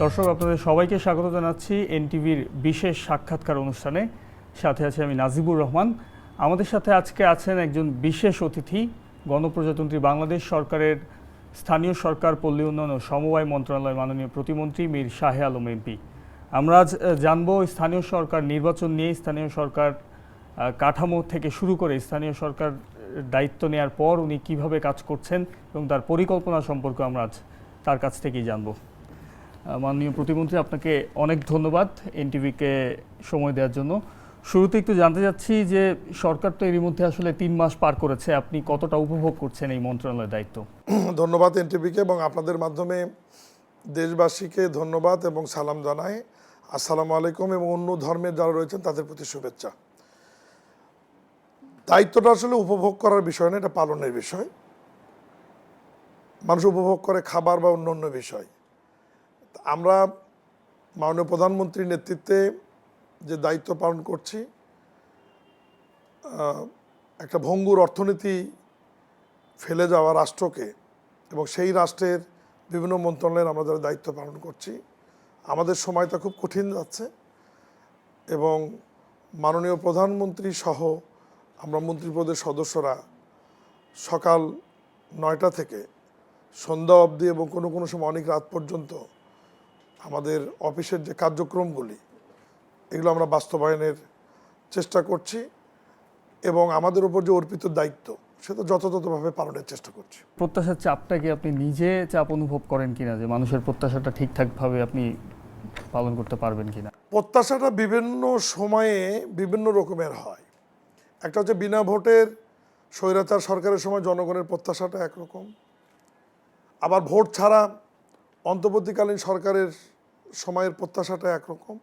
দর্শক আপনাদের সবাইকে স্বাগত জানাচ্ছি এনটিভির বিশেষ সাক্ষাৎকার অনুষ্ঠানে। সাথে আছি আমি নাজিবুর রহমান। আমাদের সাথে আজকে আছেন একজন বিশেষ অতিথি, গণপ্রজাতন্ত্রী বাংলাদেশ সরকারের স্থানীয় সরকার, পল্লী উন্নয়ন ও সমবায় মন্ত্রণালয়ের মাননীয় প্রতিমন্ত্রী মীর শাহে আলম এমপি। আমরা আজ জানবো স্থানীয় সরকার নির্বাচন নিয়ে, স্থানীয় সরকার কাঠামো থেকে শুরু করে স্থানীয় সরকার দায়িত্ব নেওয়ার পর উনি কিভাবে কাজ করছেন এবং তার পরিকল্পনা সম্পর্কে আমরা আজ তার কাছ থেকেই জানবো। মাননীয় প্রতিমন্ত্রী, আপনাকে অনেক ধন্যবাদ এনটিভিকে সময় দেওয়ার জন্য। শুরুতে একটু জানতে চাচ্ছি যে সরকার তো এরই মধ্যে আসলে 3 মাস পার করেছে, আপনি কতটা উপভোগ করছেন এই মন্ত্রণালয়ের দায়িত্ব? ধন্যবাদ এনটিভিকে এবং আপনাদের মাধ্যমে দেশবাসীকে ধন্যবাদ এবং সালাম জানাই। আসসালামু আলাইকুম এবং অন্য ধর্মের যারা রয়েছেন তাদের প্রতি শুভেচ্ছা। দায়িত্বটা আসলে উপভোগ করার বিষয় না, এটা পালনের বিষয়। মানুষ উপভোগ করে খাবার বা অন্য অন্য বিষয়। আমরা মাননীয় প্রধানমন্ত্রীর নেতৃত্বে যে দায়িত্ব পালন করছি, একটা ভঙ্গুর অর্থনীতি ফেলে যাওয়া রাষ্ট্রকে এবং সেই রাষ্ট্রের বিভিন্ন মন্ত্রণালয়ের আমরা যারা দায়িত্ব পালন করছি, আমাদের সময়টা খুব কঠিন যাচ্ছে এবং মাননীয় প্রধানমন্ত্রী সহ আমরা মন্ত্রিপরিষদের সদস্যরা সকাল 9টা থেকে সন্ধ্যা অবধি এবং কোনো কোনো সময় অনেক রাত পর্যন্ত আমাদের অফিসের যে কার্যক্রমগুলি এগুলো আমরা বাস্তবায়নের চেষ্টা করছি এবং আমাদের উপর যে অর্পিত দায়িত্ব সেটা যথাযথভাবে পালনের চেষ্টা করছি। প্রত্যাশার চাপটা কি আপনি নিজে চাপ অনুভব করেন কিনা, যে মানুষের প্রত্যাশাটা ঠিকঠাকভাবে আপনি পালন করতে পারবেন কিনা? প্রত্যাশাটা বিভিন্ন সময়ে বিভিন্ন রকমের হয়। একটা হচ্ছে বিনা ভোটের স্বৈরাচার সরকারের সময় জনগণের প্রত্যাশাটা একরকম, আবার ভোট ছাড়া অন্তর্বর্তীকালীন সরকারের সময়ের প্রত্যাশাটা একরকম।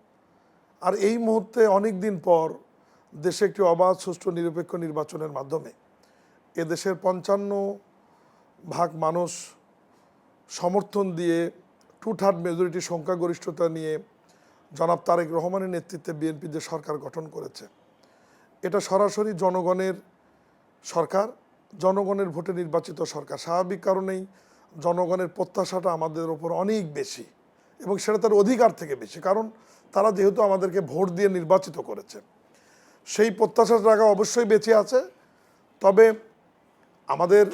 আর এই মুহূর্তে অনেক দিন পর দেশে একটি অবাধ, সুষ্ঠু, নিরপেক্ষ নির্বাচনের মাধ্যমে এদেশের 55% মানুষ সমর্থন দিয়ে 2/3 মেজরিটি সংখ্যাগরিষ্ঠতা নিয়ে জনাব তারেক রহমানের নেতৃত্বে বিএনপি যে সরকার গঠন করেছে, এটা সরাসরি জনগণের সরকার, জনগণের ভোটে নির্বাচিত সরকার। স্বাভাবিক কারণেই জনগণের প্রত্যাশাটা আমাদের ওপর অনেক বেশি এবং সেটা তার অধিকার থেকে বেশি, কারণ তারা যেহেতু আমাদেরকে ভোট দিয়ে নির্বাচিত করেছে। সেই প্রত্যাশার জায়গা অবশ্যই বেঁচে আছে। তবে আমাদের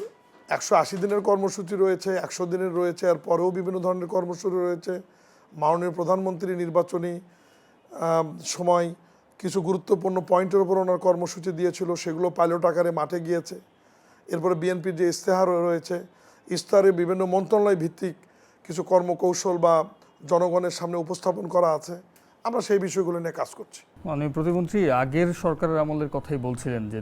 180 দিনের কর্মসূচি রয়েছে, 100 দিনের রয়েছে, আর পরেও বিভিন্ন ধরনের কর্মসূচি রয়েছে। মাননীয় প্রধানমন্ত্রী নির্বাচনী সময় কিছু গুরুত্বপূর্ণ পয়েন্টের উপর ওনার কর্মসূচি দিয়েছিল, সেগুলো পাইলট আকারে মাঠে গিয়েছে। এরপরে বিএনপির যে ইশতেহার রয়েছে, ইশতেহারে বিভিন্ন মন্ত্রণালয় ভিত্তিক কিছু কর্মকৌশল বা জনগণের সামনে উপস্থাপন করা আছে। আমরা সেই বিষয়গুলো নিয়ে কাজ করছি। মাননীয় প্রতিমন্ত্রী, আগের সরকারের আমলের কথাই বলছিলেন যে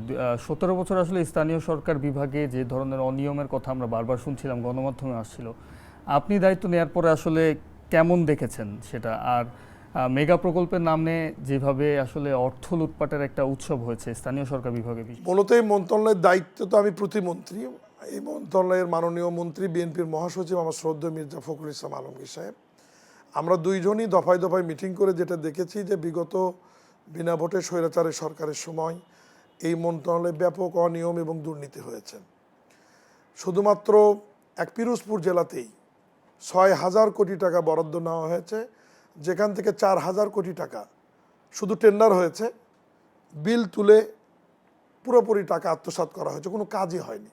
17 বছর আসলে স্থানীয় সরকার বিভাগে যে ধরনের অনিয়মের কথা আমরা বারবার শুনছিলাম, গণমাধ্যমে আসছিল, আপনি দায়িত্ব নেওয়ার পরে আসলে কেমন দেখেছেন সেটা? আর মেগা প্রকল্পের নামে যেভাবে আসলে অর্থ লুটপাটের একটা উৎসব হয়েছে স্থানীয় সরকার বিভাগে। মূলত এই মন্ত্রণালয়ের দায়িত্ব তো আমি প্রতিমন্ত্রী, এই মন্ত্রণালয়ের মাননীয় মন্ত্রী বিএনপির মহাসচিব আমার শ্রদ্ধেয় মির্জা ফখরুল ইসলাম আলমগীর সাহেব, আমরা দুইজনই দফায় দফায় মিটিং করে যেটা দেখেছি যে বিগত বিনা ভোটে স্বৈরাচারের সরকারের সময় এই মন্ত্রণালয়ে ব্যাপক অনিয়ম এবং দুর্নীতি হয়েছে। শুধুমাত্র এক পিরোজপুর জেলাতেই 6,000 কোটি টাকা বরাদ্দ নেওয়া হয়েছে, যেখান থেকে 4,000 কোটি টাকা শুধু টেন্ডার হয়েছে, বিল তুলে পুরোপুরি টাকা আত্মসাৎ করা হয়েছে, কোনো কাজই হয়নি।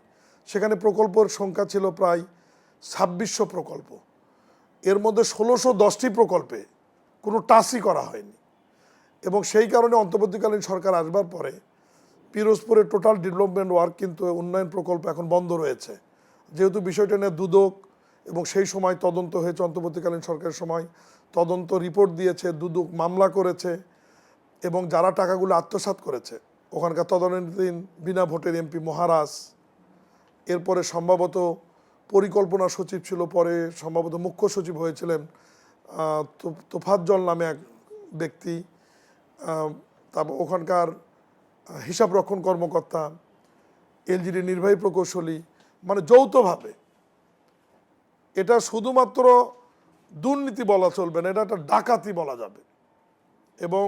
সেখানে প্রকল্পের সংখ্যা ছিল প্রায় 2600 প্রকল্প, এর মধ্যে 1610টি প্রকল্পে কোনো টাচই করা হয়নি। এবং সেই কারণে অন্তর্বর্তীকালীন সরকার আসবার পরে পিরোজপুরের টোটাল ডেভেলপমেন্ট ওয়ার্ক কিন্তু উন্নয়ন প্রকল্প এখন বন্ধ রয়েছে, যেহেতু বিষয়টা নিয়ে দুদক এবং সেই সময় তদন্ত হয়েছে, অন্তর্বর্তীকালীন সরকারের সময় তদন্ত রিপোর্ট দিয়েছে, দুদক মামলা করেছে এবং যারা টাকাগুলো আত্মসাৎ করেছে ওখানকার তদানীন্তন বিনা ভোটের এমপি মহারাজ, এরপরে সম্ভবত পরিকল্পনা সচিব ছিল, পরে সম্ভবত মুখ্য সচিব হয়েছিলেন তোফাজ্জল নামে এক ব্যক্তি, তারপর ওখানকার হিসাব রক্ষণ কর্মকর্তা, এলজিডি নির্বাহী প্রকৌশলী, মানে যৌথভাবে, এটা শুধুমাত্র দুর্নীতি বলা চলবে না, এটা একটা ডাকাতি বলা যাবে। এবং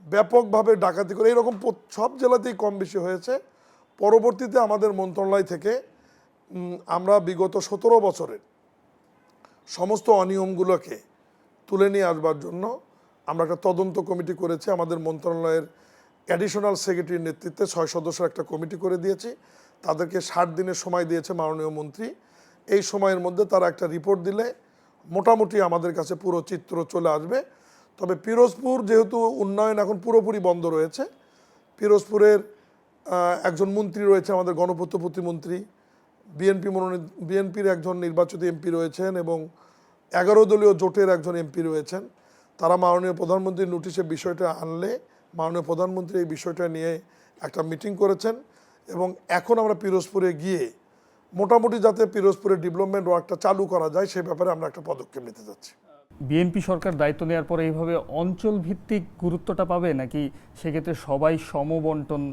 ব্যাপকভাবে ডাকাতি করে এরকম সব জেলাতেই কম বেশি হয়েছে। পরবর্তীতে আমাদের মন্ত্রণালয় থেকে আমরা বিগত 17 বছরের সমস্ত অনিয়মগুলোকে তুলে নিয়ে আসবার জন্য আমরা একটা তদন্ত কমিটি করেছি। আমাদের মন্ত্রণালয়ের অ্যাডিশনাল সেক্রেটারির নেতৃত্বে 6 সদস্যের একটা কমিটি করে দিয়েছি। তাদেরকে 60 দিনের সময় দিয়েছে মাননীয় মন্ত্রী। এই সময়ের মধ্যে তারা একটা রিপোর্ট দিলে মোটামুটি আমাদের কাছে পুরো চিত্র চলে আসবে। তবে পিরোজপুর যেহেতু উন্নয়ন এখন পুরোপুরি বন্ধ রয়েছে, পিরোজপুরের একজন মন্ত্রী রয়েছে, আমাদের গণপূর্ত প্রতিমন্ত্রী, বিএনপির একজন নির্বাচিত এমপি রয়েছেন এবং 11 দলীয় জোটের একজন এমপি রয়েছেন। তারা মাননীয় প্রধানমন্ত্রীর নোটিশে বিষয়টা আনলে মাননীয় প্রধানমন্ত্রী এই বিষয়টা নিয়ে একটা মিটিং করেছেন এবং এখন আমরা পিরোজপুরে গিয়ে মোটামুটি যাতে পিরোজপুরের ডেভেলপমেন্ট ওয়ার্কটা চালু করা যায় সে ব্যাপারে আমরা একটা পদক্ষেপ নিতে যাচ্ছি। বিএনপি সরকার দায়িত্ব নেওয়ার পরে এইভাবে অঞ্চল ভিত্তিক গুরুত্বটা পাবে, নাকি সেক্ষেত্রে সবাই সমবন্টন,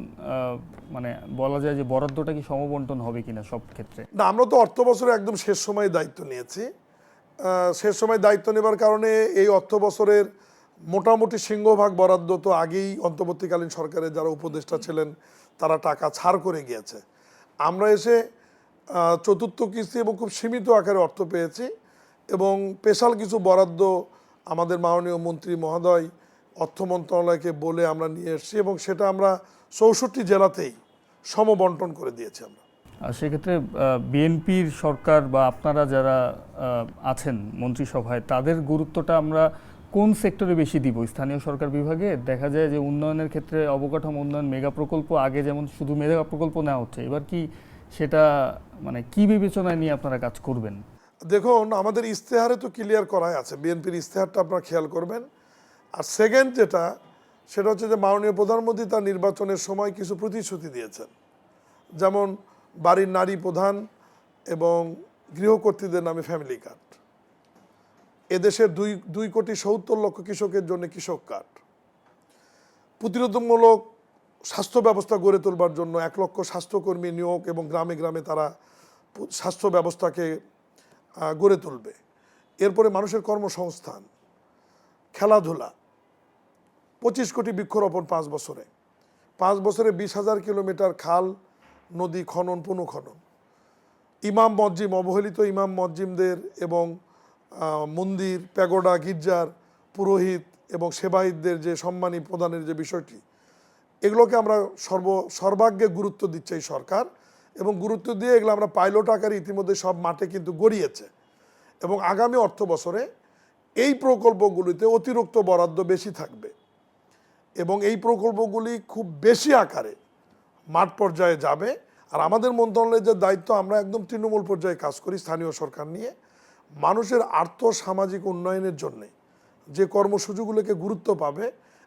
মানে বলা যায় যে বরাদ্দটা কি সমবন্টন হবে কিনা সব ক্ষেত্রে? না, আমরা তো অর্থ বছরে একদম শেষ সময়ে দায়িত্ব নিয়েছি। শেষ সময় দায়িত্ব নেবার কারণে এই অর্থ বছরের মোটামুটি সিংহভাগ বরাদ্দ তো আগেই অন্তর্বর্তীকালীন সরকারের যারা উপদেষ্টা ছিলেন তারা টাকা ছাড় করে গিয়েছে। আমরা এসে চতুর্থ কিস্তি এবং খুব সীমিত আকারে অর্থ পেয়েছি এবং স্পেশাল কিছু বরাদ্দ আমাদের মাননীয় মন্ত্রী মহোদয় অর্থ মন্ত্রণালয়কে বলে আমরা নিয়ে এসেছি এবং সেটা আমরা 64 জেলাতেই সমবন্টন করে দিয়েছি আমরা। আর সেক্ষেত্রে বিএনপির সরকার বা আপনারা যারা আছেন মন্ত্রিসভায় তাদের গুরুত্বটা আমরা কোন সেক্টরে বেশি দিব? স্থানীয় সরকার বিভাগে দেখা যায় যে উন্নয়নের ক্ষেত্রে অবকাঠামো উন্নয়ন মেগা প্রকল্প, আগে যেমন শুধু মেগা প্রকল্প নেওয়া হচ্ছে, এবার কি সেটা মানে কি বিবেচনায় নিয়ে আপনারা কাজ করবেন? দেখুন, আমাদের ইশতেহারে তো ক্লিয়ার করাই আছে, বিএনপির ইশতেহারটা আপনারা খেয়াল করবেন। আর সেকেন্ড যেটা, সেটা হচ্ছে যে মাননীয় প্রধানমন্ত্রী তার নির্বাচনের সময় কিছু প্রতিশ্রুতি দিয়েছেন, যেমন বাড়ির নারী প্রধান এবং গৃহকর্ত্রীদের নামে ফ্যামিলি কার্ড, এদেশের 2,70,00,000 কৃষকের জন্য কৃষক কার্ড, প্রতিরোধমূলক স্বাস্থ্য ব্যবস্থা গড়ে তোলবার জন্য 1 লক্ষ স্বাস্থ্যকর্মী নিয়োগ এবং গ্রামে গ্রামে তারা স্বাস্থ্য ব্যবস্থাকে গড়ে তুলবে। এরপরে মানুষের কর্মসংস্থান, খেলাধুলা, 25 কোটি বৃক্ষরোপণ 5 বছরে, 5 বছরে 20,000 কিলোমিটার খাল নদী খনন পুনঃখনন, ইমাম মসজিদ, অবহেলিত ইমাম মসজিদদের এবং মন্দির প্যাগোডা গির্জার পুরোহিত এবং সেবায়িতদের যে সম্মানী প্রদানের যে বিষয়টি, এগুলোকে আমরা সর্বাগ্যে গুরুত্ব দিচ্ছে এই সরকার এবং গুরুত্ব দিয়ে এগুলো আমরা পাইলট আকারে ইতিমধ্যে সব মাঠে কিন্তু গড়িয়েছে এবং আগামী অর্থ বছরে এই প্রকল্পগুলিতে অতিরিক্ত বরাদ্দ বেশি থাকবে এবং এই প্রকল্পগুলি খুব বেশি আকারে মাঠ পর্যায়ে যাবে। আর আমাদের মন্ত্রণালয়ের যে দায়িত্ব, আমরা একদম তৃণমূল পর্যায়ে কাজ করি স্থানীয় সরকার নিয়ে, মানুষের আর্থ সামাজিক উন্নয়নের জন্যে যে কর্মসূচিগুলোকে গুরুত্ব পাবে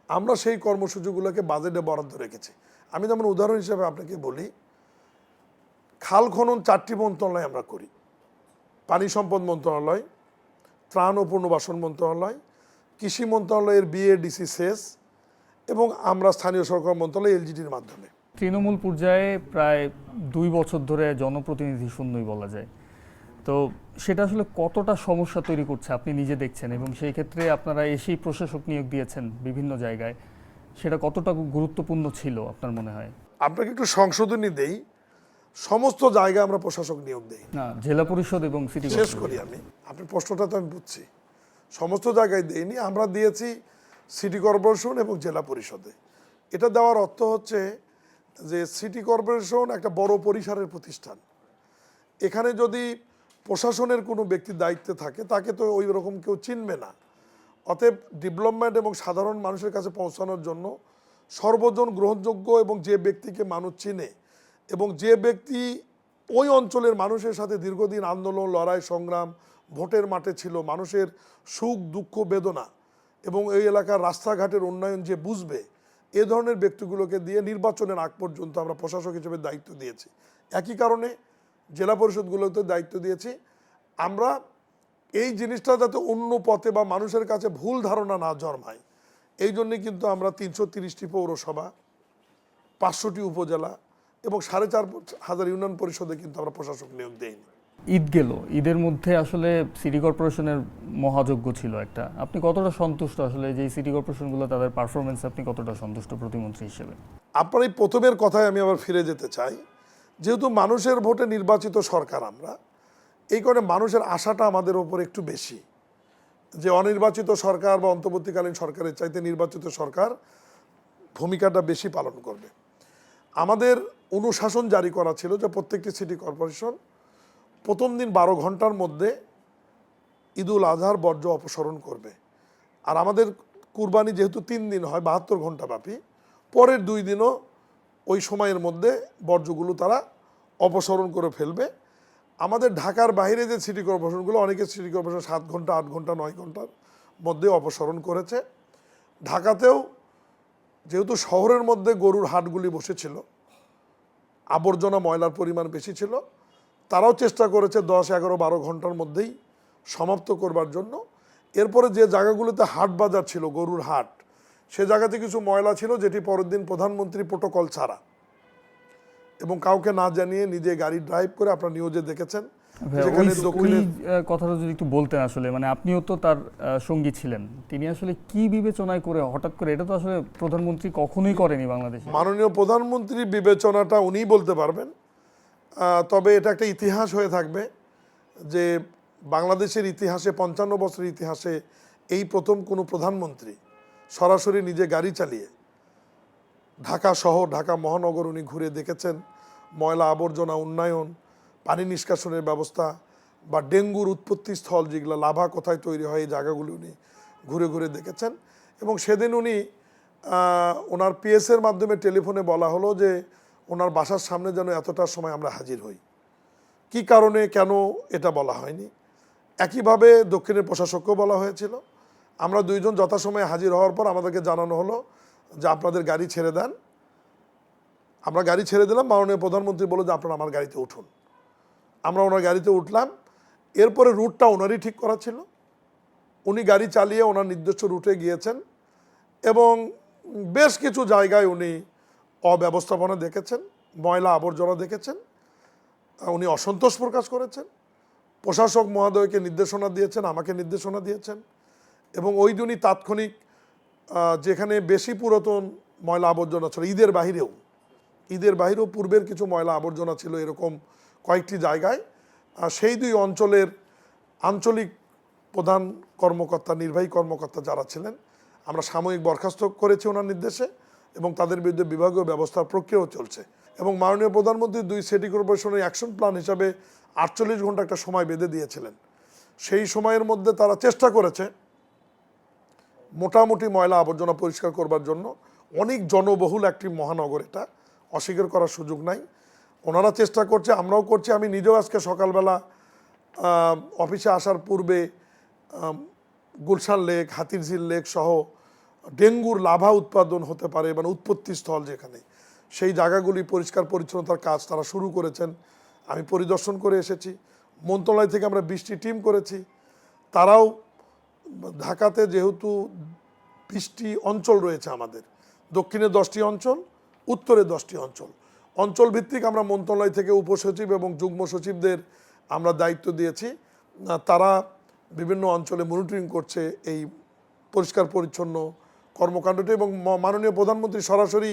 আমরা সেই কর্মসূচিগুলোকে বাজেটে বরাদ্দ রেখেছি। আমি যেমন উদাহরণ হিসেবে আপনাকে বলি, খাল খনন 4টি মন্ত্রণালয় আমরা করি, পানি সম্পদ মন্ত্রণালয়, ত্রাণ ও পুনর্বাসন মন্ত্রণালয়, কৃষি মন্ত্রণালয়ের বিএডিসি সেচ এবং আমরা স্থানীয় সরকার মন্ত্রণালয় এলজিডির মাধ্যমে। তৃণমূল পর্যায়ে প্রায় 2 বছর ধরে জনপ্রতিনিধি শূন্যই বলা যায়, তো সেটা আসলে কতটা সমস্যা তৈরি করছে আপনি নিজে দেখছেন এবং সেই ক্ষেত্রে আপনারা এসেই প্রশাসক নিয়োগ দিয়েছেন বিভিন্ন জায়গায়, সেটা কতটা গুরুত্বপূর্ণ ছিল আপনার মনে হয়? আপনাকে একটু সংশোধনী দেই, সমস্ত জায়গায় আমরা প্রশাসক নিয়োগ দেই না, জেলা পরিষদ এবং সিটি শেষ করি আমি, আপনার প্রশ্নটা তো আমি বুঝছি, সমস্ত জায়গায় দেইনি, আমরা দিয়েছি সিটি কর্পোরেশন এবং জেলা পরিষদে। এটা দেওয়ার অর্থ হচ্ছে যে সিটি কর্পোরেশন একটা বড় পরিসরের প্রতিষ্ঠান, এখানে যদি প্রশাসনের কোনো ব্যক্তির দায়িত্বে থাকে তাকে তো ওই রকম কেউ চিনবে না। অতএব ডেভেলপমেন্ট এবং সাধারণ মানুষের কাছে পৌঁছানোর জন্য সর্বজন গ্রহণযোগ্য এবং যে ব্যক্তিকে মানুষ চিনে এবং যে ব্যক্তি ওই অঞ্চলের মানুষের সাথে দীর্ঘদিন আন্দোলন লড়াই সংগ্রাম ভোটের মাঠে ছিল, মানুষের সুখ দুঃখ বেদনা এবং এই এলাকার রাস্তাঘাটের উন্নয়ন যে বুঝবে, এ ধরনের ব্যক্তিগুলোকে দিয়ে নির্বাচনের আগ পর্যন্ত আমরা প্রশাসক হিসেবে দায়িত্ব দিয়েছি। একই কারণে জেলা পরিষদগুলোতে দায়িত্ব দিয়েছি। আমরা এই জিনিসটা যাতে অন্য পথে বা মানুষের কাছে ভুল ধারণা না জন্মায়, এই জন্যে কিন্তু আমরা 330টি পৌরসভা, 500টি উপজেলা এবং 4,500 ইউনিয়ন পরিষদে কিন্তু আমরা প্রশাসক নিয়োগ দেইনি। ঈদ গেল, ঈদের মধ্যে আসলে সিটি কর্পোরেশনের মহাযজ্ঞ ছিল একটা, আপনি কতটা সন্তুষ্ট আসলে যে সিটি কর্পোরেশনগুলো তাদের পারফরমেন্স, আপনি কতটা সন্তুষ্ট প্রতিমন্ত্রী হিসেবে? আপনার এই প্রথমের কথায় আমি আবার ফিরে যেতে চাই, যেহেতু মানুষের ভোটে নির্বাচিত সরকার আমরা, এই কারণে মানুষের আশাটা আমাদের ওপর একটু বেশি যে অনির্বাচিত সরকার বা অন্তর্বর্তীকালীন সরকারের চাইতে নির্বাচিত সরকার ভূমিকাটা বেশি পালন করবে। আমাদের অনুশাসন জারি করা ছিল যে প্রত্যেকটি সিটি কর্পোরেশন প্রথম দিন 12 ঘন্টার মধ্যে ঈদুল আজহার বর্জ্য অপসারণ করবে। আর আমাদের কুরবানি যেহেতু 3 দিন হয় 72 ঘন্টা ব্যাপী, পরের 2 দিনও ওই সময়ের মধ্যে বর্জ্যগুলো তারা অপসারণ করে ফেলবে। আমাদের ঢাকার বাইরে যে সিটি কর্পোরেশনগুলো, অনেকে সিটি কর্পোরেশন 7 ঘন্টা 8 ঘন্টা 9 ঘন্টার মধ্যে অপসারণ করেছে। ঢাকাতেও যেহেতু শহরের মধ্যে গরুর হাটগুলি বসেছিল, আবর্জনা ময়লার পরিমাণ বেশি ছিল, তারাও চেষ্টা করেছে 10, 11, 12 ঘন্টার মধ্যেই সমাপ্ত করবার জন্য। এরপরে যে জায়গাগুলোতে হাট বাজার ছিল, গরুর হাট, সে জায়গাতে কিছু ময়লা ছিল যেটি পরের দিন প্রধানমন্ত্রী প্রোটোকল ছাড়া এবং কাউকে না জানিয়ে নিজে গাড়ি ড্রাইভ করে, আপনারা নিউজে দেখেছেন যেখানে দক্ষিণে। কথাটা যদি একটু বলতেন আসলে, মানে আপনিও তো তার সঙ্গী ছিলেন, তিনি আসলে কি বিবেচনায় করে হঠাৎ করে, এটা তো আসলে প্রধানমন্ত্রী কখনোই করেনি বাংলাদেশে। মাননীয় প্রধানমন্ত্রীর বিবেচনাটা উনিই বলতে পারবেন। তবে এটা একটা ইতিহাস হয়ে থাকবে যে বাংলাদেশের ইতিহাসে 55 বছরের ইতিহাসে এই প্রথম কোনো প্রধানমন্ত্রী সরাসরি নিজে গাড়ি চালিয়ে ঢাকা শহর, ঢাকা মহানগর উনি ঘুরে দেখেছেন। ময়লা আবর্জনা উন্নয়ন, পানি নিষ্কাশনের ব্যবস্থা বা ডেঙ্গুর উৎপত্তি স্থল যেগুলো, লাভা কোথায় তৈরি হয়, এই জায়গাগুলি উনি ঘুরে ঘুরে দেখেছেন। এবং সেদিন উনি ওনার পিএসের মাধ্যমে টেলিফোনে বলা হলো যে ওনার বাসার সামনে যেন এতটার সময় আমরা হাজির হই। কি কারণে কেন এটা বলা হয়নি। একইভাবে দক্ষিণের প্রশাসককেও বলা হয়েছিল। আমরা দুইজন যথাসময়ে হাজির হওয়ার পর আমাদেরকে জানানো হলো যে আপনাদের গাড়ি ছেড়ে দেন। আমরা গাড়ি ছেড়ে দিলাম। মাননীয় প্রধানমন্ত্রী বলল যে আপনারা আমার গাড়িতে উঠুন। আমরা ওনার গাড়িতে উঠলাম। এরপরে রুটটা ওনারই ঠিক করা ছিল। উনি গাড়ি চালিয়ে ওনার নির্দিষ্ট রুটে গিয়েছেন এবং বেশ কিছু জায়গায় উনি অব্যবস্থাপনা দেখেছেন, ময়লা আবর্জনা দেখেছেন। উনি অসন্তোষ প্রকাশ করেছেন, প্রশাসক মহোদয়কে নির্দেশনা দিয়েছেন, আমাকে নির্দেশনা দিয়েছেন এবং ওই দিনই তাৎক্ষণিক যেখানে বেশি পুরাতন ময়লা আবর্জনা ছিল, ঈদের বাহিরেও পূর্বের কিছু ময়লা আবর্জনা ছিল এরকম কয়েকটি জায়গায়, সেই 2 অঞ্চলের আঞ্চলিক প্রধান কর্মকর্তা, নির্বাহী কর্মকর্তা যারা ছিলেন, আমরা সাময়িক বরখাস্ত করেছি ওনার নির্দেশে এবং তাদের বিরুদ্ধে বিভাগীয় ব্যবস্থার প্রক্রিয়াও চলছে। এবং মাননীয় প্রধানমন্ত্রী 2 সিটি কর্পোরেশনের অ্যাকশন প্ল্যান হিসাবে 48 ঘন্টা একটা সময় বেঁধে দিয়েছিলেন। সেই সময়ের মধ্যে তারা চেষ্টা করেছে মোটামুটি ময়লা আবর্জনা পরিষ্কার করবার জন্য। অনেক জনবহুল একটি মহানগর, এটা অস্বীকার করার সুযোগ নাই। ওনারা চেষ্টা করছে, আমরাও করছি। আমি নিজেও আজকে সকালবেলা অফিসে আসার পূর্বে গুলশান লেক, হাতিরঝিল লেক সহ ডেঙ্গুর লাভা উৎপাদন হতে পারে মানে উৎপত্তি স্থল যেখানে, সেই জায়গাগুলি পরিষ্কার পরিচ্ছন্নতার কাজ তারা শুরু করেছেন। আমি পরিদর্শন করে এসেছি। মন্ত্রণালয় থেকে আমরা 20টি টিম করেছি। তারাও ঢাকাতে যেহেতু 20টি অঞ্চল রয়েছে আমাদের, দক্ষিণে 10টি অঞ্চল, উত্তরে 10টি অঞ্চল, অঞ্চল ভিত্তিক আমরা মন্ত্রণালয় থেকে উপসচিব এবং যুগ্ম সচিবদের আমরা দায়িত্ব দিয়েছি। তারা বিভিন্ন অঞ্চলে মনিটরিং করছে এই পরিষ্কার পরিচ্ছন্ন কর্মকাণ্ডটি এবং মাননীয় প্রধানমন্ত্রী সরাসরি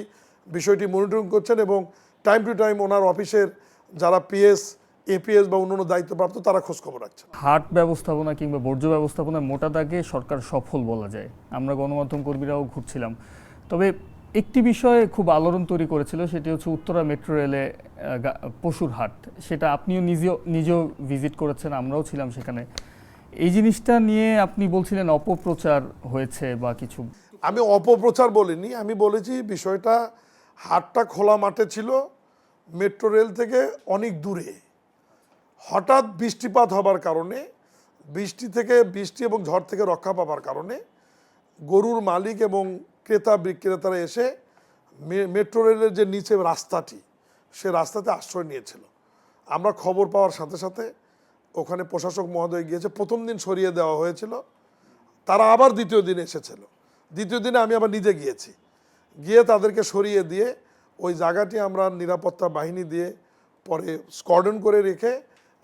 বিষয়টি মনিটরিং করছেন এবং টাইম টু টাইম ওনার অফিসের যারা পিএস, এপিএস বা অন্যান্য দায়িত্বপ্রাপ্ত তারা খোঁজখবর রাখছেন। হাট ব্যবস্থাপনা কিংবা বর্জ্য ব্যবস্থাপনায় মোটা দাগে সরকার সফল বলা যায়। আমরা গণমাধ্যম কর্মীরাও ঘুরছিলাম। তবে একটি বিষয়ে খুব আলোড়ন তৈরি করেছিল, সেটি হচ্ছে উত্তরা মেট্রো রেলে পশুর হাট। সেটা আপনিও নিজেও ভিজিট করেছেন, আমরাও ছিলাম সেখানে। এই জিনিসটা নিয়ে আপনি বলছিলেন অপপ্রচার হয়েছে বা কিছু। আমি অপপ্রচার বলিনি, আমি বলেছি বিষয়টা হাটটা খোলা মাঠে ছিল, মেট্রো রেল থেকে অনেক দূরে। হঠাৎ বৃষ্টিপাত হবার কারণে, বৃষ্টি এবং ঝড় থেকে রক্ষা পাবার কারণে গরুর মালিক এবং ক্রেতা বিক্রেতারা এসে মেট্রো রেলের যে নিচে রাস্তাটি, সে রাস্তাতে আশ্রয় নিয়েছিল। আমরা খবর পাওয়ার সাথে সাথে ওখানে প্রশাসক মহোদয় গিয়েছে। প্রথম দিন সরিয়ে দেওয়া হয়েছিল, তারা আবার দ্বিতীয় দিন এসেছিল। দ্বিতীয় দিনে আমি আবার নিজে গিয়েছি, গিয়ে তাদেরকে সরিয়ে দিয়ে ওই জায়গাটি আমরা নিরাপত্তা বাহিনী দিয়ে পরে স্কর্ডন করে রেখে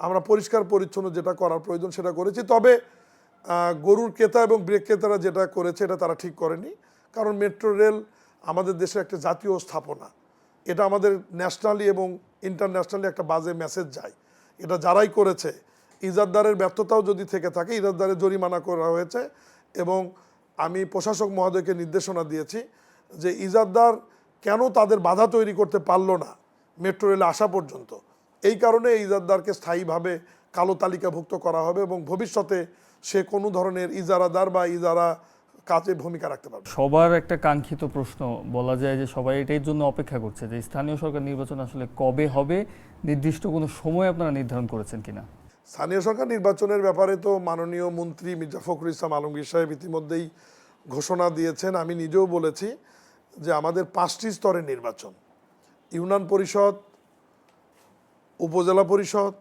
আমরা পরিষ্কার পরিচ্ছন্ন যেটা করার প্রয়োজন সেটা করেছি। তবে গরুর ক্রেতা এবং বিক্রেতারা যেটা করেছে এটা তারা ঠিক করেনি, কারণ মেট্রো রেল আমাদের দেশের একটা জাতীয় স্থাপনা। এটা আমাদের ন্যাশনালি এবং ইন্টারন্যাশনালি একটা বাজে মেসেজ যায়। এটা যারাই করেছে ইজারাদারের ব্যর্থতাও যদি থেকে থাকে, ইজারাদারের জরিমানা করা হয়েছে এবং আমি প্রশাসক মহোদয়কে নির্দেশনা দিয়েছি যে ইজারাদার কেন তাদের বাধা তৈরি করতে পারলো না মেট্রো রেলে আসা পর্যন্ত, এই কারণে ইজারাদারকে স্থায়ীভাবে কালো তালিকাভুক্ত করা হবে এবং ভবিষ্যতে সে কোনো ধরনের ইজারাদার বা ইজারা কাজে ভূমিকা রাখতে পারবে। সবার একটা কাঙ্ক্ষিত প্রশ্ন, বলা যায় যে সবাই এটার জন্য অপেক্ষা করছে যে স্থানীয় সরকার নির্বাচন আসলে কবে হবে, নির্দিষ্ট কোনো সময় আপনারা নির্ধারণ করেছেন কিনা? স্থানীয় সরকার নির্বাচনের ব্যাপারে তো মাননীয় মন্ত্রী মির্জা ফখরুল ইসলাম আলমগীর সাহেব ইতিমধ্যেই ঘোষণা দিয়েছেন। আমি নিজেও বলেছি যে আমাদের 5টি স্তরের নির্বাচন, ইউনিয়ন পরিষদ, উপজেলা পরিষদ,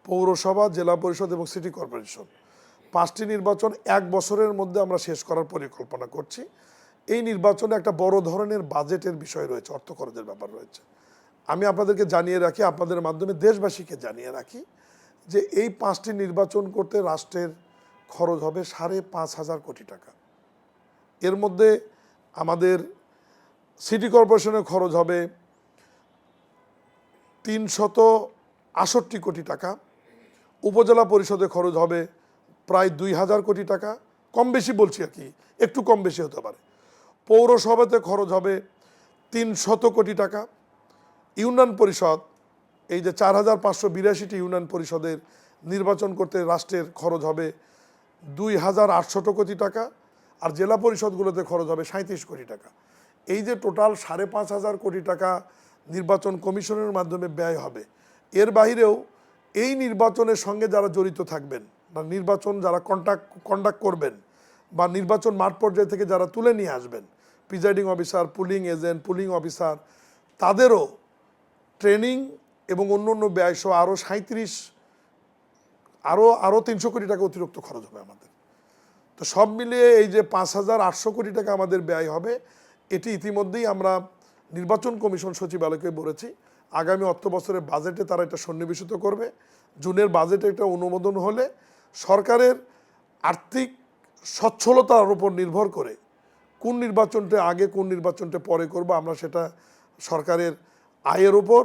পৌরসভা, জেলা পরিষদ এবং সিটি কর্পোরেশন, 5টি নির্বাচন 1 বছরের মধ্যে আমরা শেষ করার পরিকল্পনা করছি। এই নির্বাচনে একটা বড় ধরনের বাজেটের বিষয় রয়েছে, অর্থ খরচের ব্যাপার রয়েছে। আমি আপনাদেরকে জানিয়ে রাখি, আপনাদের মাধ্যমে দেশবাসীকে জানিয়ে রাখি যে এই 5টি নির্বাচন করতে রাষ্ট্রের খরচ হবে 5,500 কোটি টাকা। এর মধ্যে আমাদের সিটি কর্পোরেশনের খরচ হবে 368 কোটি টাকা, উপজেলা পরিষদের খরচ হবে প্রায় 2,000 কোটি টাকা, কম বেশি বলছি আর কি, একটু কম বেশি হতে পারে। পৌরসভাতে খরচ হবে 300 কোটি টাকা। ইউনিয়ন পরিষদ, এই যে 4,582টি ইউনিয়ন পরিষদের নির্বাচন করতে রাষ্ট্রের খরচ হবে 2,800 কোটি টাকা, আর জেলা পরিষদগুলোতে খরচ হবে 37 কোটি টাকা। এই যে টোটাল 5,500 কোটি টাকা নির্বাচন কমিশনের মাধ্যমে ব্যয় হবে, এর বাইরেও এই নির্বাচনের সঙ্গে যারা জড়িত থাকবেন বা নির্বাচন যারা কন্ডাক্ট করবেন বা নির্বাচন মাঠ পর্যায় থেকে যারা তুলে নিয়ে আসবেন, presiding officer, polling agent, pulling officer, তাদেরও ট্রেনিং এবং অন্য অন্য ব্যয় সহ আরও 300 কোটি টাকা অতিরিক্ত খরচ হবে আমাদের। তো সব মিলিয়ে এই যে 5,800 কোটি টাকা আমাদের ব্যয় হবে, এটি ইতিমধ্যেই আমরা নির্বাচন কমিশন সচিবালয়কে বলেছি আগামী অর্থ বছরের বাজেটে তারা এটা সন্নিবেশিত করবে। জুনের বাজেটে একটা অনুমোদন হলে সরকারের আর্থিক সচ্ছলতার উপর নির্ভর করে কোন নির্বাচনটা আগে কোন নির্বাচনটা পরে করব, আমরা সেটা সরকারের আয়ের উপর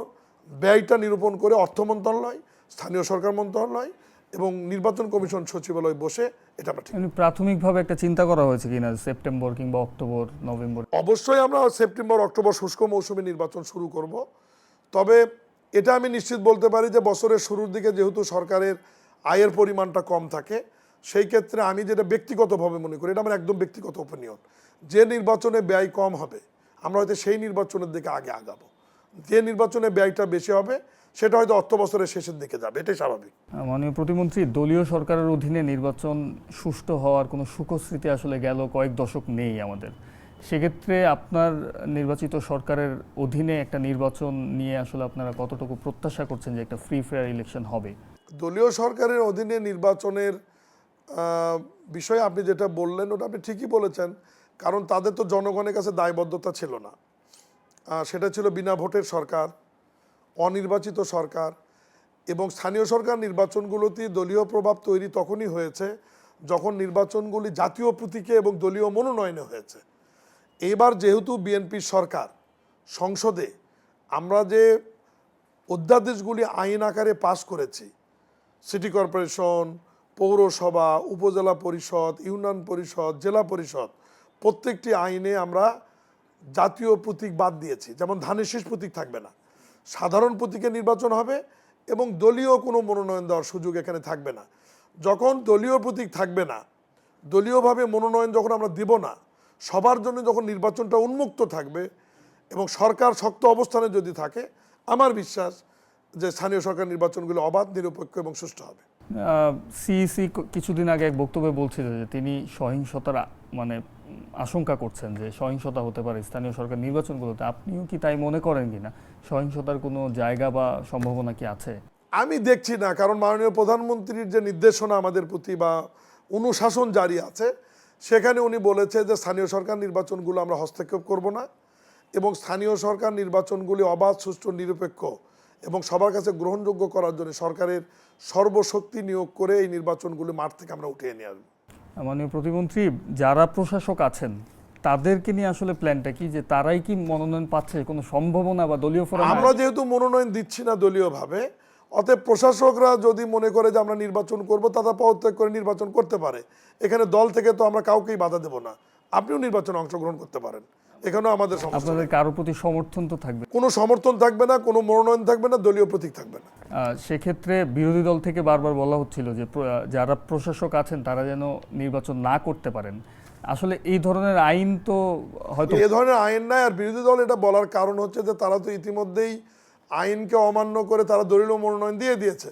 ব্যয়টা নিরূপণ করে অর্থ মন্ত্রণালয়, স্থানীয় সরকার মন্ত্রণালয় এবং নির্বাচন কমিশন সচিবালয় বসে এটা আমরা ঠিক প্রাথমিকভাবে একটা চিন্তা করা হয়েছে কিনা সেপ্টেম্বর কিংবা অক্টোবর, নভেম্বর? অবশ্যই আমরা সেপ্টেম্বর অক্টোবর শুষ্ক মৌসুমে নির্বাচন শুরু করব। তবে এটা আমি নিশ্চিত বলতে পারি যে বছরের শুরুর দিকে যেহেতু সরকারের আয়ের পরিমাণটা কম থাকে, সেই ক্ষেত্রে আমি যেটা ব্যক্তিগতভাবে মনে করি, এটা আমার একদম ব্যক্তিগত ওপিনিয়ন, যে নির্বাচনে ব্যয় কম হবে আমরা হয়তো সেই নির্বাচনের দিকে আগে আগাবো। যে নির্বাচনে ব্যয়টা বেশি হবে সেটা হয়তো অর্থ বছরের শেষের দিকে যাবে, এটাই স্বাভাবিক। মাননীয় প্রতিমন্ত্রী, দলীয় সরকারের অধীনে নির্বাচন সুষ্ঠু হওয়ার কোনো সুখস্মৃতি আসলে গেল কয়েক দশক নেই আমাদের। সেক্ষেত্রে আপনার নির্বাচিত সরকারের অধীনে একটা নির্বাচন নিয়ে আসলে আপনারা কতটুকু প্রত্যাশা করছেন যে একটা ফ্রি ফেয়ার ইলেকশন হবে? দলীয় সরকারের অধীনে নির্বাচনের বিষয়ে আপনি যেটা বললেন ওটা আপনি ঠিকই বলেছেন, কারণ তাদের তো জনগণের কাছে দায়বদ্ধতা ছিল না, সেটা ছিল বিনা ভোটের সরকার, অনির্বাচিত সরকার। এবং স্থানীয় সরকার নির্বাচনগুলোতে দলীয় প্রভাব তৈরি তখনই হয়েছে যখন নির্বাচনগুলি জাতীয় প্রতীকে এবং দলীয় মনোনয়নে হয়েছে। এইবার যেহেতু বিএনপির সরকার, সংসদে আমরা যে অধ্যাদেশগুলি আইন আকারে পাশ করেছি, সিটি কর্পোরেশন, পৌরসভা, উপজেলা পরিষদ, ইউনিয়ন পরিষদ, জেলা পরিষদ, প্রত্যেকটি আইনে আমরা জাতীয় প্রতীক বাদ দিয়েছি। যেমন ধানের শীষ প্রতীক থাকবে না, সাধারণ প্রতীকে নির্বাচন হবে এবং দলীয় কোনো মনোনয়ন দেওয়ার সুযোগ এখানে থাকবে না। যখন দলীয় প্রতীক থাকবে না, দলীয়ভাবে মনোনয়ন যখন আমরা দিব না, সবার জন্য যখন নির্বাচনটা উন্মুক্ত থাকবে এবং সরকার শক্ত অবস্থানে যদি থাকে, আমার বিশ্বাস যে স্থানীয় সরকার নির্বাচনগুলো অবাধ, নিরপেক্ষ এবং সুষ্ঠু হবে। সিইসি কিছুদিন আগে এক বক্তব্যে বলছিল যে তিনি সহিংসতার আশঙ্কা করছেন, যে সহিংসতা হতে পারে স্থানীয় সরকার নির্বাচনগুলোতে। আপনিও কি তাই মনে করেন কিনা? সহিংসতার কোনো জায়গা বা সম্ভাবনা কি আছে? আমি দেখছি না, কারণ মাননীয় প্রধানমন্ত্রীর যে নির্দেশনা আমাদের প্রতি বা অনুশাসন জারি আছে, সেখানে উনি বলেছে যে স্থানীয় সরকার নির্বাচনগুলো আমরা হস্তক্ষেপ করব না এবং স্থানীয় সরকার নির্বাচনগুলি অবাধ, সুষ্ঠু, নিরপেক্ষ এবং সবার কাছে গ্রহণযোগ্য করার জন্য সরকারের সর্বশক্তি নিয়োগ করে এই নির্বাচনগুলি মাঠ থেকে আমরা উঠিয়ে নিয়ে আসবো। মাননীয় প্রতিমন্ত্রী, যারা প্রশাসক আছেন তাদেরকে নিয়ে আসলে প্ল্যানটা কি, যে তারাই কি মনোনয়ন পাচ্ছে, কোনো সম্ভাবনা বা দলীয় ফোরাম? আমরা যেহেতু মনোনয়ন দিচ্ছি না দলীয়ভাবে, অতএব প্রশাসকরা যদি মনে করে যে আমরা নির্বাচন করব, তারা পদত্যাগ করে নির্বাচন করতে পারে। এখানে দল থেকে তো আমরা কাউকেই বাধা দেব না, আপনিও নির্বাচনে অংশগ্রহণ করতে পারেন, এখানেও আমাদের সমস্যা নেই। আপনাদের কারো প্রতি সমর্থন তো থাকবে? কোনো সমর্থন থাকবে না, কোনো মনোনয়ন থাকবে না, দলীয় প্রতীক থাকবে না। সেক্ষেত্রে বিরোধী দল থেকে বারবার বলা হচ্ছিল যে যারা প্রশাসক আছেন তারা যেন নির্বাচন না করতে পারেন। আসলে এই ধরনের আইন তো হয়তো এই ধরনের আইন নাই। আর বিরোধী দল এটা বলার কারণ হচ্ছে যে তারা তো ইতিমধ্যেই আইনকে অমান্য করে তারা দলীয় মনোনয়ন দিয়ে দিয়েছে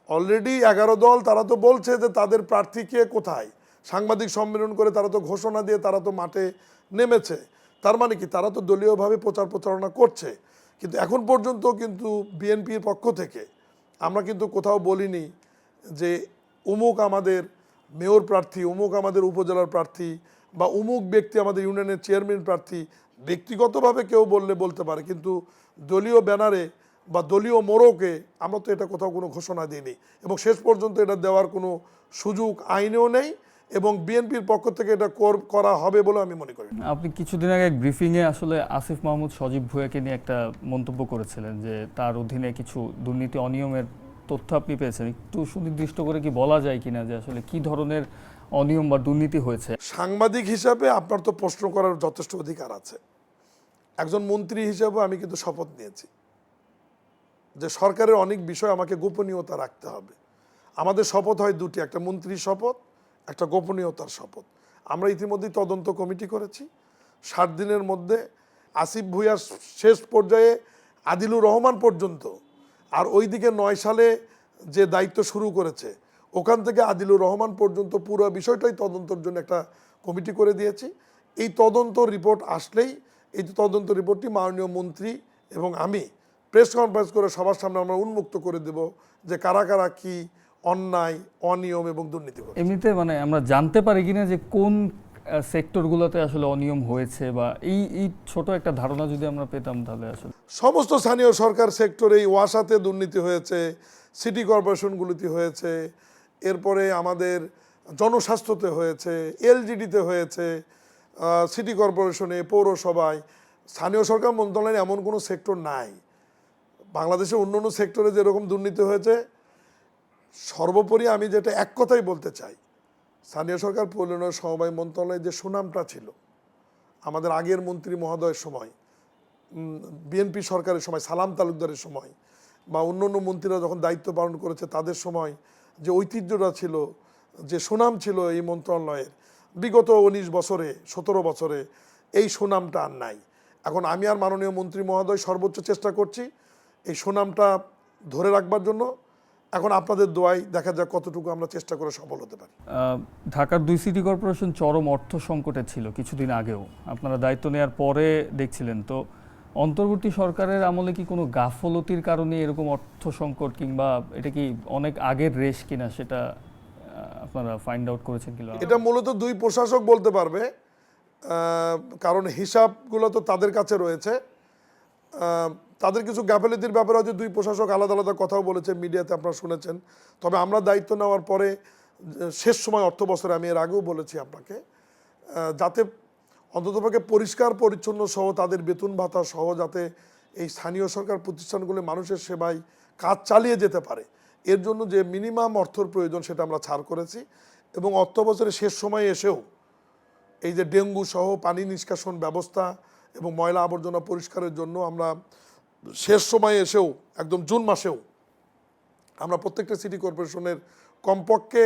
অলরেডি। 11 দল তারা তো বলছে যে তাদের প্রার্থী কে কোথায়, সাংবাদিক সম্মেলন করে তারা তো ঘোষণা দিয়ে তারা তো মাঠে নেমেছে। তার মানে কি, তারা তো দলীয়ভাবে প্রচার প্রচারণা করছে। কিন্তু এখন পর্যন্ত কিন্তু বিএনপির পক্ষ থেকে আমরা কিন্তু কোথাও বলিনি যে অমুক আমাদের মেয়র প্রার্থী, অমুক আমাদের উপজেলার প্রার্থী, বা অমুক ব্যক্তি আমাদের ইউনিয়নের চেয়ারম্যান প্রার্থী। ব্যক্তিগতভাবে কেউ বললে বলতে পারে, কিন্তু দলীয় ব্যানারে বা দলীয় মোড়কে আমরা তো এটা কোথাও কোনো ঘোষণা দিইনি, এবং শেষ পর্যন্ত এটা দেওয়ার কোনো সুযোগ আইনেও নেই, এবং বিএনপির পক্ষ থেকে এটা করা হবে বলে আমি মনে করি। আপনি কিছুদিন আগে এক ব্রিফিংয়ে আসলে আসিফ মাহমুদ সজীব ভুঁইয়াকে নিয়ে একটা মন্তব্য করেছিলেন যে তার অধীনে কিছু দুর্নীতি অনিয়মের তথ্য আপনি পেয়েছেন। একটু সুনির্দিষ্ট করে কি বলা যায় কিনা যে আসলে কি ধরনের অনিয়ম বা দুর্নীতি হয়েছে? সাংবাদিক হিসাবে আপনার তো প্রশ্ন করার যথেষ্ট অধিকার আছে। একজন মন্ত্রী হিসাবে আমি কিন্তু শপথ নিয়েছি যে সরকারের অনেক বিষয় আমাকে গোপনীয়তা রাখতে হবে। আমাদের শপথ হয় দুটি, একটা মন্ত্রীর শপথ, একটা গোপনীয়তার শপথ। আমরা ইতিমধ্যেই তদন্ত কমিটি করেছি। 60 দিনের মধ্যে আসিফ ভুঁইয়ার শেষ পর্যায়ে আদিলুর রহমান পর্যন্ত, আর ওইদিকে 9 সালে যে দায়িত্ব শুরু করেছে ওখান থেকে আদিলুর রহমান পর্যন্ত পুরো বিষয়টাই তদন্তের জন্য একটা কমিটি করে দিয়েছি। এই তদন্ত রিপোর্ট আসলেই এই তদন্ত রিপোর্টটি মাননীয় মন্ত্রী এবং আমি প্রেস কনফারেন্স করে সবার সামনে আমরা উন্মুক্ত করে দেব যে কারা কারা কি অন্যায়, অনিয়ম এবং দুর্নীতি করে। এমনিতে মানে আমরা জানতে পারি কিনা যে কোন সেক্টরগুলোতে আসলে অনিয়ম হয়েছে, বা এই ছোট একটা ধারণা যদি আমরা পেতাম তাহলে আসলে। সমস্ত স্থানীয় সরকার সেক্টরে ওয়াসাতে দুর্নীতি হয়েছে, সিটি কর্পোরেশনগুলিতে হয়েছে, এরপরে আমাদের জনস্বাস্থ্যতে হয়েছে, এলজিডিতে হয়েছে, সিটি কর্পোরেশনে, পৌরসভায়। স্থানীয় সরকার মন্ত্রণালয়ে এমন কোনো সেক্টর নাই। বাংলাদেশের অন্য অন্য সেক্টরে যেরকম দুর্নীতি হয়েছে, সর্বোপরি আমি যেটা এক কথাই বলতে চাই, স্থানীয় সরকার পরিচালনা সমবায় মন্ত্রণালয়ের যে সুনামটা ছিল আমাদের আগের মন্ত্রী মহোদয়ের সময়, বিএনপি সরকারের সময়, সালাম তালুকদারের সময়, বা অন্য অন্য মন্ত্রীরা যখন দায়িত্ব পালন করেছে তাদের সময়, যে ঐতিহ্যটা ছিল, যে সুনাম ছিল এই মন্ত্রণালয়ের, বিগত 19 বছরে 17 বছরে এই সুনামটা আর নাই। এখন আমি আর মাননীয় মন্ত্রী মহোদয় সর্বোচ্চ চেষ্টা করছি এই সুনামটা ধরে রাখবার জন্য। এখন আপনাদের দোয়ায় দেখা যাক কতটুকু আমরা চেষ্টা করে সফল হতে পারি। ঢাকার 2 সিটি কর্পোরেশন চরম অর্থ সংকটে ছিল কিছুদিন আগেও, আপনারা দায়িত্ব নেওয়ার পরে দেখছিলেন তো। অন্তর্বর্তী সরকারের আমলে কি কোনো গাফলতির কারণে এরকম অর্থ সংকট, কিংবা এটা কি অনেক আগের রেশ কিনা সেটা আপনারা ফাইন্ড আউট করেছেন কিনা? এটা মূলত দুই প্রশাসক বলতে পারবে, কারণ হিসাবগুলো তো তাদের কাছে রয়েছে। তাদের কিছু গাফিলতির ব্যাপারে হয়তো দুই প্রশাসক আলাদা আলাদা কথাও বলেছে, মিডিয়াতে আপনারা শুনেছেন। তবে আমরা দায়িত্ব নেওয়ার পরে শেষ সময় অর্থ বছরে, আমি এর আগেও বলেছি আপনাকে, যাতে অন্ততপক্ষে পরিষ্কার পরিচ্ছন্ন সহ তাদের বেতন ভাতা সহ যাতে এই স্থানীয় সরকার প্রতিষ্ঠানগুলো মানুষের সেবায় কাজ চালিয়ে যেতে পারে, এর জন্য যে মিনিমাম অর্থর প্রয়োজন সেটা আমরা ছাড় করেছি। এবং অর্থ বছরের শেষ সময়ে এসেও এই যে ডেঙ্গু সহ পানি নিষ্কাশন ব্যবস্থা এবং ময়লা আবর্জনা পরিষ্কারের জন্য আমরা শেষ সময়ে এসেও একদম জুন মাসেও আমরা প্রত্যেকটা সিটি কর্পোরেশনের কমপক্ষে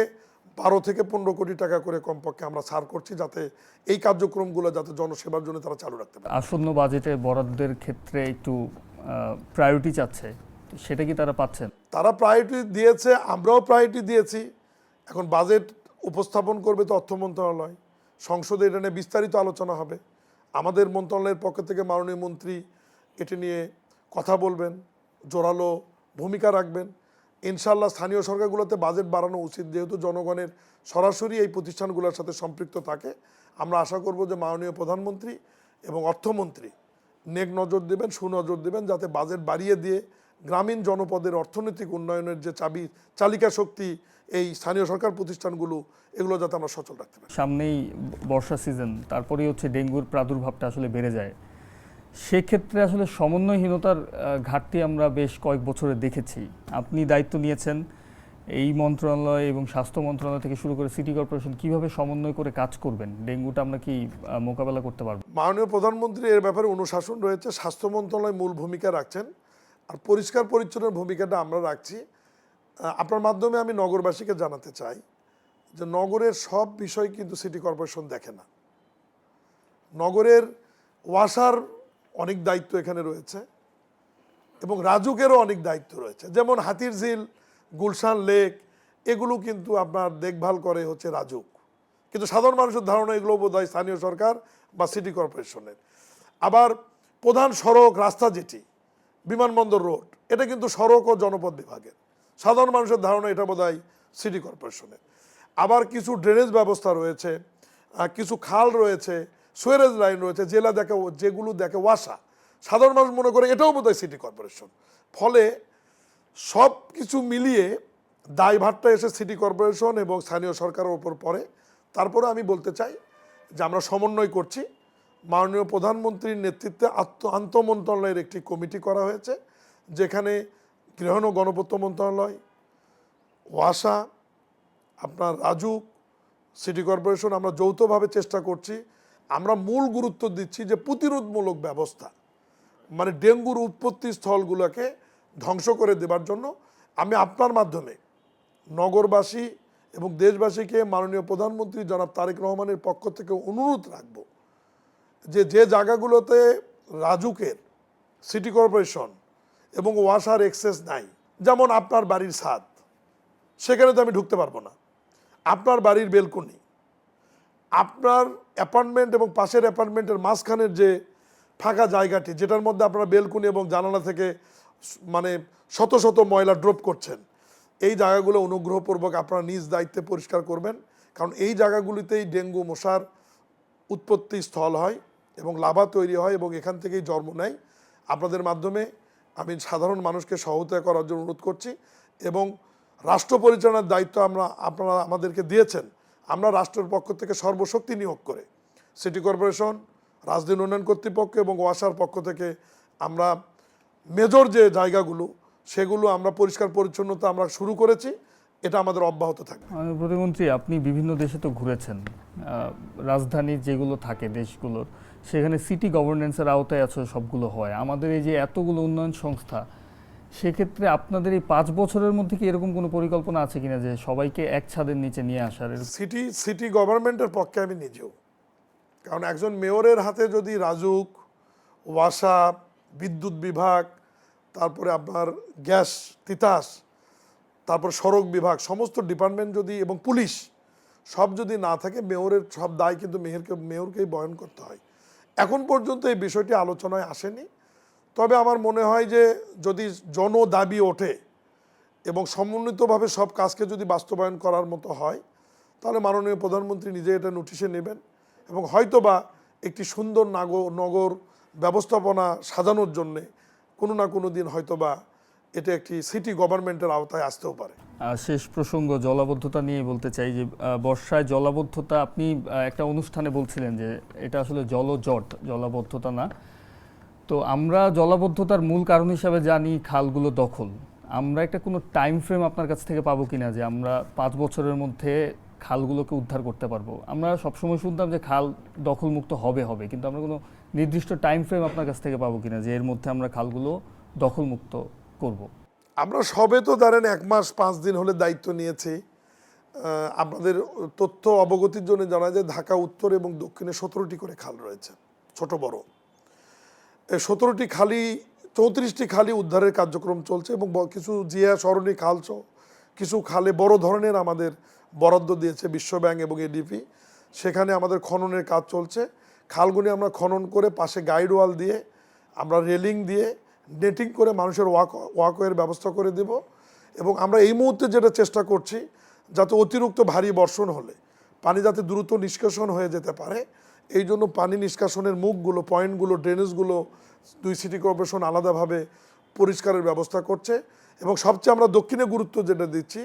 12 থেকে 15 কোটি টাকা করে কমপক্ষে আমরা ছাড় করছি, যাতে এই কার্যক্রমগুলো যাতে জনসেবার জন্য তারা চালু রাখতে পারে। আসন্ন বাজেটে বরাদ্দের ক্ষেত্রে একটু প্রায়োরিটি চাচ্ছে, সেটা কি তারা পাচ্ছেন? তারা প্রায়োরিটি দিয়েছে, আমরাও প্রায়োরিটি দিয়েছি। এখন বাজেট উপস্থাপন করবে তো অর্থ মন্ত্রণালয়, সংসদে এটা নিয়ে বিস্তারিত আলোচনা হবে। আমাদের মন্ত্রণালয়ের পক্ষ থেকে মাননীয় মন্ত্রী এটি নিয়ে কথা বলবেন, জোরালো ভূমিকা রাখবেন। ইনশাআল্লাহ স্থানীয় সরকারগুলোতে বাজেট বাড়ানো উচিত, যেহেতু জনগণের সরাসরি এই প্রতিষ্ঠানগুলোর সাথে সম্পৃক্ত থাকে। আমরা আশা করব যে মাননীয় প্রধানমন্ত্রী এবং অর্থমন্ত্রী নেক নজর দেবেন, সুনজর দেবেন, যাতে বাজেট বাড়িয়ে দিয়ে গ্রামীণ জনপদের অর্থনৈতিক উন্নয়নের যে চালিকা শক্তি এই স্থানীয় সরকার প্রতিষ্ঠানগুলো, এগুলো যাতে আমরা সচল রাখতে পারি। সামনেই বর্ষা সিজন, তারপরেই হচ্ছে ডেঙ্গুর প্রাদুর্ভাবটা আসলে বেড়ে যায়। সেক্ষেত্রে আসলে সমন্বয়হীনতার ঘাটতি আমরা বেশ কয়েক বছরে দেখেছি। আপনি দায়িত্ব নিয়েছেন, এই মন্ত্রণালয় এবং স্বাস্থ্য মন্ত্রণালয় থেকে শুরু করে সিটি কর্পোরেশন কিভাবে সমন্বয় করে কাজ করবেন, ডেঙ্গুটা আমরা কি মোকাবেলা করতে পারবো? মাননীয় প্রধানমন্ত্রী এর ব্যাপারে অনুশাসন রয়েছে, স্বাস্থ্য মন্ত্রণালয় মূল ভূমিকা রাখছেন, আর পরিষ্কার পরিচ্ছন্নের ভূমিকাটা আমরা রাখছি। আপনার মাধ্যমে আমি নগরবাসীকে জানাতে চাই যে নগরের সব বিষয় কিন্তু সিটি কর্পোরেশন দেখে না। নগরের ওয়াসার অনেক দায়িত্ব এখানে রয়েছে এবং রাজুকেরও অনেক দায়িত্ব রয়েছে, যেমন হাতির ঝিল, গুলশান লেক, এগুলো কিন্তু আপনার দেখভাল করে হচ্ছে রাজুক, কিন্তু সাধারণ মানুষের ধারণা এগুলো বোধহয় স্থানীয় সরকার বা সিটি কর্পোরেশনের। আবার প্রধান সড়ক, রাস্তা যেটি বিমানবন্দর রোড, এটা কিন্তু সড়ক ও জনপথ বিভাগের, সাধারণ মানুষের ধারণা এটা বোধহয় সিটি কর্পোরেশনের। আবার কিছু ড্রেনেজ ব্যবস্থা রয়েছে, কিছু খাল রয়েছে, সুয়েরেজ লাইন রয়েছে, যেগুলো দেখে ওয়াসা, সাধারণ মানুষ মনে করে এটাও বোধহয় সিটি কর্পোরেশন। ফলে সব কিছু মিলিয়ে দায়ভারটা এসে সিটি কর্পোরেশন এবং স্থানীয় সরকারের ওপর পড়ে। তারপরে আমি বলতে চাই যে আমরা সমন্বয় করছি। মাননীয় প্রধানমন্ত্রীর নেতৃত্বে আন্তঃমন্ত্রণালয়ের একটি কমিটি করা হয়েছে, যেখানে গৃহায়ণ ও গণপূর্ত মন্ত্রণালয়, ওয়াসা, আপনার রাজুক, সিটি কর্পোরেশন, আমরা যৌথভাবে চেষ্টা করছি। আমরা মূল গুরুত্ব দিচ্ছি যে প্রতিরোধমূলক ব্যবস্থা, মানে ডেঙ্গুর উৎপত্তি স্থলগুলোকে ধ্বংস করে দেবার জন্য। আমি আপনার মাধ্যমে নগরবাসী এবং দেশবাসীকে মাননীয় প্রধানমন্ত্রী জনাব তারেক রহমানের পক্ষ থেকে অনুরোধ রাখব যে যে জায়গাগুলোতে রাজুকের, সিটি কর্পোরেশন এবং ওয়াসার অ্যাক্সেস নাই, যেমন আপনার বাড়ির ছাদ, সেখানে তো আমি ঢুকতে পারবো না, আপনার বাড়ির বেলকনি, আপনার অ্যাপার্টমেন্ট এবং পাশের অ্যাপার্টমেন্টের মাঝখানের যে ফাঁকা জায়গাটি, যেটার মধ্যে আপনারা বেলকনি এবং জানালা থেকে মানে শত শত ময়লা ড্রপ করছেন, এই জায়গাগুলো অনুগ্রহপূর্বক আপনারা নিজ দায়িত্বে পরিষ্কার করবেন। কারণ এই জায়গাগুলিতেই ডেঙ্গু মশার উৎপত্তি স্থল হয় এবং লাভা তৈরি হয় এবং এখান থেকেই জন্ম নেয়। আপনাদের মাধ্যমে আমি সাধারণ মানুষকে সহায়তা করার জন্য অনুরোধ করছি এবং রাষ্ট্র পরিচালনার দায়িত্ব আপনারা আমাদেরকে দিয়েছেন। আমরা রাষ্ট্রের পক্ষ থেকে সর্বশক্তি নিয়োগ করে সিটি কর্পোরেশন, রাজধানী উন্নয়ন কর্তৃপক্ষ এবং ওয়াসার পক্ষ থেকে আমরা মেজর যে জায়গাগুলো, সেগুলো আমরা পরিষ্কার পরিচ্ছন্নতা আমরা শুরু করেছি, এটা আমাদের অব্যাহত থাকবে। প্রতিমন্ত্রী, আপনি বিভিন্ন দেশে তো ঘুরেছেন, রাজধানী যেগুলো থাকে দেশগুলোর, সেখানে সিটি গভর্নেন্সের আওতায় আছে সবগুলো হয়। আমাদের এই যে এতগুলো উন্নয়ন সংস্থা, সেক্ষেত্রে আপনাদের এই 5 বছরের মধ্যে কি এরকম কোনো পরিকল্পনা আছে কিনা যে সবাইকে এক ছাদের নিচে নিয়ে আসার? সিটি গভর্নমেন্টের পক্ষে আমি নিজেও, কারণ একজন মেয়রের হাতে যদি রাজুক, ওয়াসা, বিদ্যুৎ বিভাগ, তারপরে আপনার গ্যাস, তিতাস, তারপর সড়ক বিভাগ, সমস্ত ডিপার্টমেন্ট যদি এবং পুলিশ সব যদি না থাকে, মেয়রের সব দায় কিন্তু মেয়রকেই বহন করতে হয়। এখন পর্যন্ত এই বিষয়টি আলোচনায় আসেনি। তবে আমার মনে হয় যে যদি জনদাবি ওঠে এবং সমন্বিতভাবে সব কাজকে যদি বাস্তবায়ন করার মতো হয়, তাহলে মাননীয় প্রধানমন্ত্রী নিজে এটা নোটিশে নেবেন এবং হয়তোবা একটি সুন্দর নগর ব্যবস্থাপনা সাজানোর জন্যে কোনো না কোনো দিন হয়তোবা এটা একটি সিটি গভর্নমেন্টের আওতায় আসতেও পারে। শেষ প্রসঙ্গ জলাবদ্ধতা নিয়ে বলতে চাই যে বর্ষায় জলাবদ্ধতা, আপনি একটা অনুষ্ঠানে বলছিলেন যে এটা আসলে জলজট, জলাবদ্ধতা না। তো আমরা জলাবদ্ধতার মূল কারণ হিসাবে জানি খালগুলো দখল। আমরা একটা কোনো টাইম ফ্রেম আপনার কাছ থেকে পাবো কিনা যে আমরা 5 বছরের মধ্যে খালগুলোকে উদ্ধার করতে পারবো? আমরা সবসময় শুনতাম যে খাল দখলমুক্ত হবে, কিন্তু আমরা কোনো নির্দিষ্ট টাইম ফ্রেম আপনার কাছ থেকে পাবো কিনা যে এর মধ্যে আমরা খালগুলো দখলমুক্ত করব? আমরা সবে তো ধরেন 1 মাস 5 দিন হলে দায়িত্ব নিয়েছি। আপনাদের তথ্য অবগতির জন্য জানা যায় ঢাকা উত্তর এবং দক্ষিণে 17টি করে খাল রয়েছে, ছোট বড়। এই 17টি খালি, 34টি খালি উদ্ধারের কার্যক্রম চলছে এবং কিছু জিয়া সরণি খাল, কিছু খালে বড় ধরনের আমাদের বরাদ্দ দিয়েছে বিশ্বব্যাংক এবং এডিপি, সেখানে আমাদের খননের কাজ চলছে। খালগুলি আমরা খনন করে পাশে গাইড ওয়াল দিয়ে, আমরা রেলিং দিয়ে, নেটিং করে মানুষের ওয়াকওয়ের ব্যবস্থা করে দেব। এবং আমরা এই মুহূর্তে যেটা চেষ্টা করছি, যাতে অতিরিক্ত ভারী বর্ষণ হলে পানি যাতে দ্রুত নিষ্কাশন হয়ে যেতে পারে, এই জন্য পানি নিষ্কাশনের মুখগুলো, পয়েন্টগুলো, ড্রেনেজগুলো 2 সিটি কর্পোরেশন আলাদাভাবে পরিষ্কারের ব্যবস্থা করছে। এবং সবচেয়ে আমরা দক্ষিণে গুরুত্ব যেটা দিচ্ছি,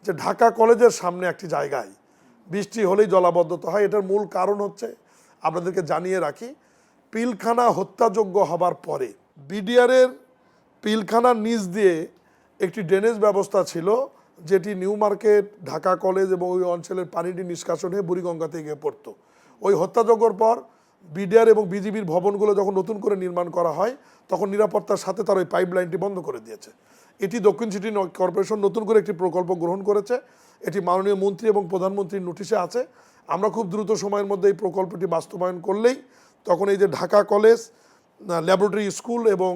যে ঢাকা কলেজের সামনে একটি জায়গায় বৃষ্টি হলেই জলাবদ্ধতা হয়। এটার মূল কারণ হচ্ছে, আপনাদেরকে জানিয়ে রাখি, পিলখানা হত্যাযোগ্য হবার পরে বিডিআরের পিলখানার নিচ দিয়ে একটি ড্রেনেজ ব্যবস্থা ছিল, যেটি নিউ মার্কেট, ঢাকা কলেজ এবং ওই অঞ্চলের পানিটি নিষ্কাশন হয়ে বুড়িগঙ্গাতে গিয়ে পড়তো। ওই হত্যাযজ্ঞর পর বিডিআর এবং বিজিবির ভবনগুলো যখন নতুন করে নির্মাণ করা হয়, তখন নিরাপত্তার সাথে তার ওই পাইপ লাইনটি বন্ধ করে দিয়েছে। এটি দক্ষিণ সিটি কর্পোরেশন নতুন করে একটি প্রকল্প গ্রহণ করেছে। এটি মাননীয় মন্ত্রী এবং প্রধানমন্ত্রীর নোটিশে আছে। আমরা খুব দ্রুত সময়ের মধ্যে এই প্রকল্পটি বাস্তবায়ন করলেই তখন এই যে ঢাকা কলেজ, ল্যাবরেটরি স্কুল এবং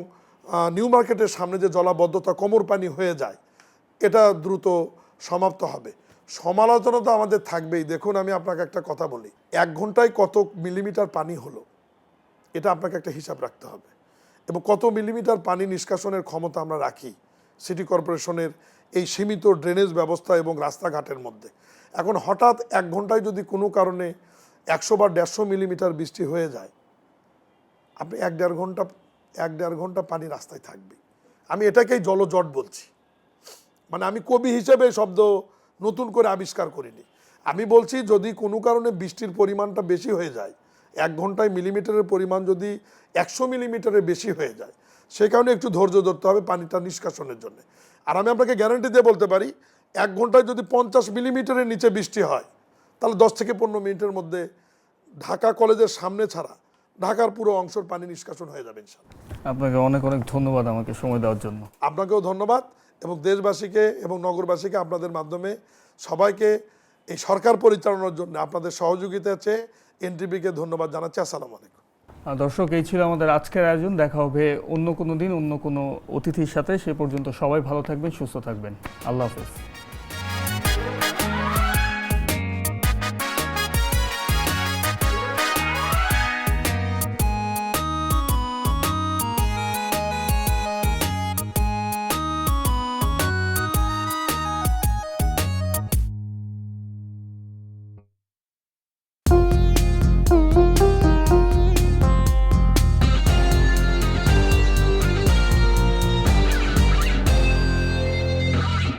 নিউ মার্কেটের সামনে যে জলাবদ্ধতা কোমর পানি হয়ে যায়, এটা দ্রুত সমাপ্ত হবে। সমালোচনা তো আমাদের থাকবেই। দেখুন, আমি আপনাকে একটা কথা বলি, 1 ঘন্টায় কত মিলিমিটার পানি হলো, এটা আপনাকে একটা হিসাব রাখতে হবে, এবং কত মিলিমিটার পানি নিষ্কাশনের ক্ষমতা আমরা রাখি সিটি কর্পোরেশনের এই সীমিত ড্রেনেজ ব্যবস্থা এবং রাস্তাঘাটের মধ্যে। এখন হঠাৎ 1 ঘন্টায় যদি কোনো কারণে 100 বা 150 মিলিমিটার বৃষ্টি হয়ে যায়, আপনি 1-1.5 ঘন্টা পানি রাস্তায় থাকবে। আমি এটাকেই জলজট বলছি। মানে আমি কবি হিসেবে শব্দ নতুন করে আবিষ্কার করিনি। আমি বলছি যদি কোনো কারণে বৃষ্টির পরিমাণটা বেশি হয়ে যায়, 1 ঘন্টায় মিলিমিটারের পরিমাণ যদি 100 মিলিমিটারের বেশি হয়ে যায়, সেই কারণে একটু ধৈর্য ধরতে হবে পানিটা নিষ্কাশনের জন্য। আর আমি আপনাকে গ্যারান্টি দিয়ে বলতে পারি, 1 ঘন্টায় যদি 50 মিলিমিটারের নিচে বৃষ্টি হয়, তাহলে 10 থেকে 15 মিনিটের মধ্যে ঢাকা কলেজের সামনে ছাড়া ঢাকার পুরো অংশের পানি নিষ্কাশন হয়ে যাবে ইনশাআল্লাহ। আপনাকে অনেক অনেক ধন্যবাদ আমাকে সময় দেওয়ার জন্য। আপনাকেও ধন্যবাদ, এবং দেশবাসীকে এবং নগরবাসীকে আপনাদের মাধ্যমে সবাইকে এই সরকার পরিচালনার জন্য আপনাদের সহযোগিতা চেয়ে এনটিভিকে ধন্যবাদ জানাচ্ছি। আসসালামু আলাইকুম। দর্শক, এই ছিল আমাদের আজকের আয়োজন। দেখা হবে অন্য কোনো দিন অন্য কোনো অতিথির সাথে। সে পর্যন্ত সবাই ভালো থাকবেন, সুস্থ থাকবেন। আল্লাহ হাফেজ।